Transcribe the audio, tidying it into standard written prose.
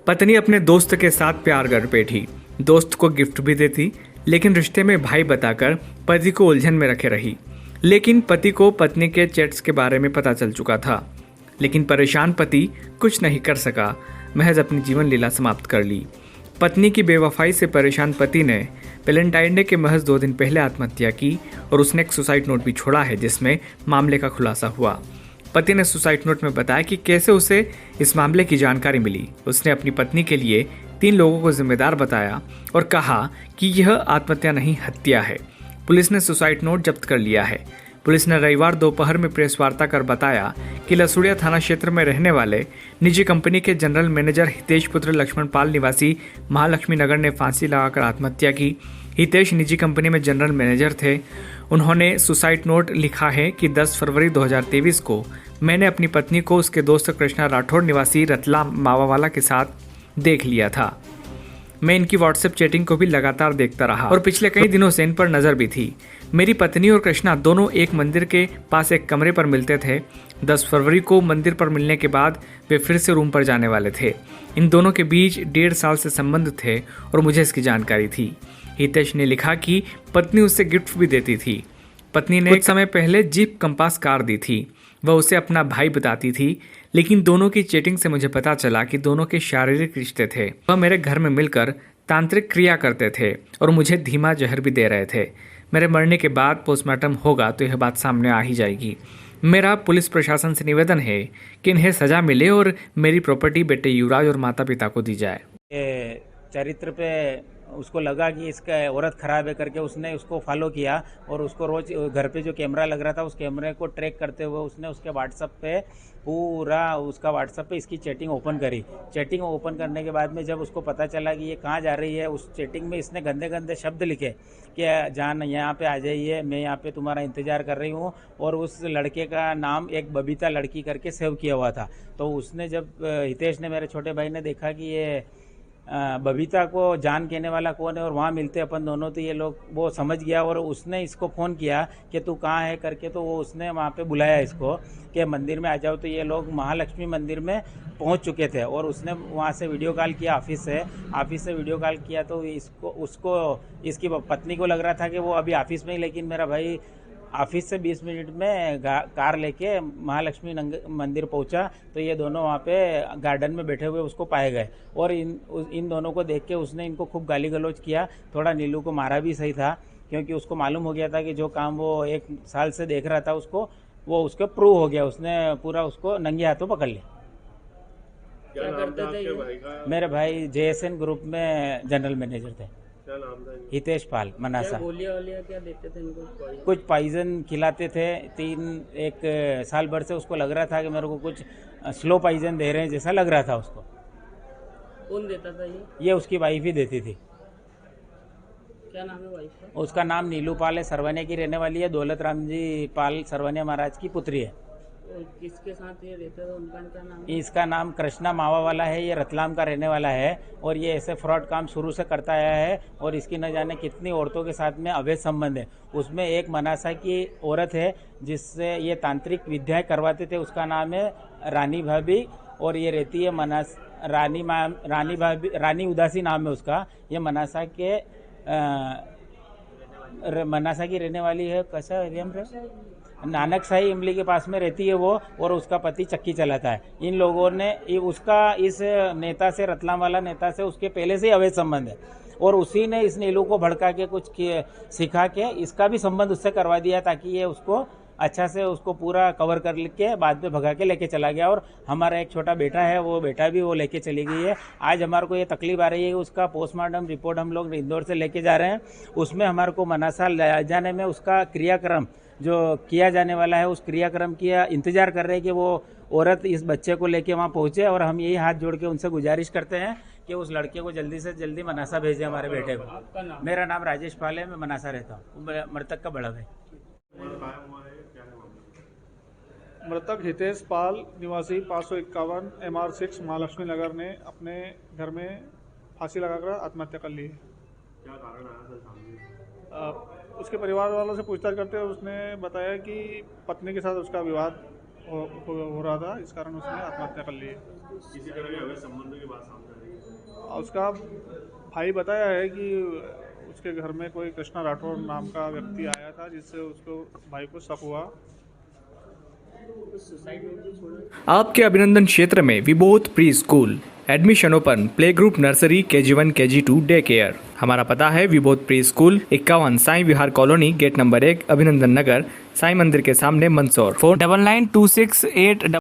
पत्नी अपने दोस्त के साथ प्यार कर बैठी, दोस्त को गिफ्ट भी देती, लेकिन रिश्ते में भाई बताकर पति को उलझन में रखे रही। लेकिन पति को पत्नी के चैट्स के बारे में पता चल चुका था, लेकिन परेशान पति कुछ नहीं कर सका, महज अपनी जीवन लीला समाप्त कर ली। पत्नी की बेवफाई से परेशान पति ने वैलेंटाइन डे के महज 2 दिन पहले आत्महत्या की और उसने एक सुसाइड नोट भी छोड़ा है, जिसमें मामले का खुलासा हुआ। पति ने सुसाइड नोट में बताया कि कैसे उसे इस मामले की जानकारी मिली। उसने अपनी पत्नी के लिए 3 लोगों को जिम्मेदार बताया और कहा कि यह आत्महत्या नहीं, हत्या है। पुलिस ने सुसाइड नोट जब्त कर लिया है। पुलिस ने रविवार दोपहर में प्रेस वार्ता कर बताया कि लसुड़िया थाना क्षेत्र में रहने वाले निजी कंपनी के जनरल मैनेजर हितेश पुत्र लक्ष्मण पाल निवासी महालक्ष्मी नगर ने फांसी लगाकर आत्महत्या की। हितेश निजी कंपनी में जनरल मैनेजर थे। उन्होंने सुसाइड नोट लिखा है कि 10 फरवरी 2023 को मैंने अपनी पत्नी को उसके दोस्त कृष्णा राठौड़ निवासी रतलाम मावावाला के साथ देख लिया था। मैं इनकी व्हाट्सएप चैटिंग को भी लगातार देखता रहा और पिछले कई दिनों से इन पर नजर भी थी। मेरी पत्नी और कृष्णा दोनों एक मंदिर के पास एक कमरे पर मिलते थे। 10 फरवरी को मंदिर पर मिलने के बाद वे फिर से रूम पर जाने वाले थे। इन दोनों के बीच 1.5 साल से संबंध थे और मुझे इसकी जानकारी थी। हितेश ने लिखा कि पत्नी उससे गिफ्ट भी देती थी। पत्नी ने कुछ समय पहले जीप कंपास कार दी थी। वह उसे अपना भाई बताती थी, लेकिन दोनों की चैटिंग से मुझे पता चला कि दोनों के शारीरिक रिश्ते थे। वह मेरे घर में मिलकर तांत्रिक क्रिया करते थे और मुझे धीमा जहर भी दे रहे थे। मेरे मरने के बाद पोस्टमार्टम होगा तो यह बात सामने आ ही जाएगी। मेरा पुलिस प्रशासन से निवेदन है कि इन्हें सजा मिले और मेरी प्रॉपर्टी बेटे युवराज और माता पिता को दी जाए। चरित्र पे उसको लगा कि इसका औरत खराब है करके उसने उसको फॉलो किया और उसको रोज घर पे जो कैमरा लग रहा था उस कैमरे को ट्रैक करते हुए उसने उसके व्हाट्सएप पे पूरा उसका व्हाट्सएप पे इसकी चैटिंग ओपन करी। चैटिंग ओपन करने के बाद में जब उसको पता चला कि ये कहाँ जा रही है, उस चैटिंग में इसने गंदे गंदे शब्द लिखे कि जान यहाँ पे आ जाइए, मैं यहाँ पे तुम्हारा इंतज़ार कर रही हूँ। और उस लड़के का नाम एक बबीता लड़की करके सेव किया हुआ था। तो उसने जब हितेश ने, मेरे छोटे भाई ने देखा कि ये बबीता को जान कहने वाला कौन है और वहाँ मिलते अपन दोनों, तो ये लोग वो समझ गया और उसने इसको फ़ोन किया कि तू कहाँ है करके। तो वो उसने वहाँ पे बुलाया इसको कि मंदिर में आ जाओ। तो ये लोग महालक्ष्मी मंदिर में पहुँच चुके थे और उसने वहाँ से वीडियो कॉल किया, ऑफिस से वीडियो कॉल किया। तो उसको इसकी पत्नी को लग रहा था कि वो अभी ऑफिस में ही, लेकिन मेरा भाई ऑफिस से 20 मिनट में कार लेके महालक्ष्मी मंदिर पहुंचा। तो ये दोनों वहाँ पे गार्डन में बैठे हुए उसको पाए गए और इन दोनों को देख के उसने इनको खूब गाली गलौज किया। थोड़ा नीलू को मारा भी सही था, क्योंकि उसको मालूम हो गया था कि जो काम वो 1 साल से देख रहा था उसको, वो उसको प्रूव हो गया। उसने पूरा उसको नंगे हाथों पकड़ लिया। क्या करते थे? मेरे भाई JSN ग्रुप में जनरल मैनेजर थे। क्या नाम था? हितेश पाल मनासा। गोलियां क्या देते थे इनको? कुछ पॉइजन खिलाते थे। 1 साल भर से उसको लग रहा था कि मेरे को कुछ स्लो पॉइजन दे रहे हैं जैसा लग रहा था उसको। कौन देता था ये? ये उसकी वाइफ ही देती थी। क्या नाम है वाइफ का? उसका नाम नीलू पाल है, सरवनिया की रहने वाली है। दौलत राम जी पाल सरवनिया महाराज की पुत्री है। और किसके साथ ये रहता था, उनका क्या नाम? इसका नाम कृष्णा मावावाला है। ये रतलाम का रहने वाला है और ये ऐसे फ्रॉड काम शुरू से करता आया है और इसकी न जाने कितनी औरतों के साथ में अवैध संबंध है। उसमें एक मनासा की औरत है जिससे ये तांत्रिक विद्याएं करवाते थे, उसका नाम है रानी भाभी और ये रहती है रानी उदासी नाम है उसका। ये मनासा की रहने वाली है। कैसा एरिया में? नानक शाही इमली के पास में रहती है वो, और उसका पति चक्की चलाता है। इन लोगों ने उसका इस नेता से, रतलाम वाला नेता से उसके पहले से ही अवैध संबंध है और उसी ने इस नीलू को भड़का के कुछ सिखा के इसका भी संबंध उससे करवा दिया ताकि ये उसको अच्छा से उसको पूरा कवर कर के बाद में भगा के लेके चला गया। और हमारा एक छोटा बेटा है, वो बेटा भी वो लेके चली गई है। आज हमारे को ये तकलीफ आ रही है, उसका पोस्टमार्टम रिपोर्ट हम लोग इंदौर से लेके जा रहे हैं। उसमें हमारे को मनासा ले जाने में उसका क्रियाक्रम जो किया जाने वाला है, उस क्रियाक्रम की इंतजार कर रहे हैं कि वो औरत इस बच्चे को लेके वहाँ पहुँचे। और हम यही हाथ जोड़ के उनसे गुजारिश करते हैं कि उस लड़के को जल्दी से जल्दी मनासा भेजें हमारे बेटे को। मेरा नाम राजेश पाल है, मैं मनासा रहता हूँ, मृतक का बड़ा भाई। मृतक हितेश पाल निवासी 551 MR6 महालक्ष्मी नगर ने अपने घर में फांसी लगाकर आत्महत्या कर ली है। क्या कारण आया सर सामने? उसके परिवार वालों से पूछताछ करते हुए उसने बताया कि पत्नी के साथ उसका विवाद हो रहा था, इस कारण उसने आत्महत्या कर ली। किसी तरह के अवैध संबंधों की बात सामने आ रही है। उसका भाई बताया है कि उसके घर में कोई कृष्णा राठौर नाम का व्यक्ति आया था, जिससे उसको भाई को शक हुआ। सुसाइड नोट भी छोड़ा। आपके अभिनंदन क्षेत्र में Vibodh pre school, admission open, play group nursery, KG1 KG2 day care. हमारा पता है Vibodh pre school 51 Sai Vihar colony, gate number 1, Abhinandan नगर, साई मंदिर के सामने, मंदसौर। 499268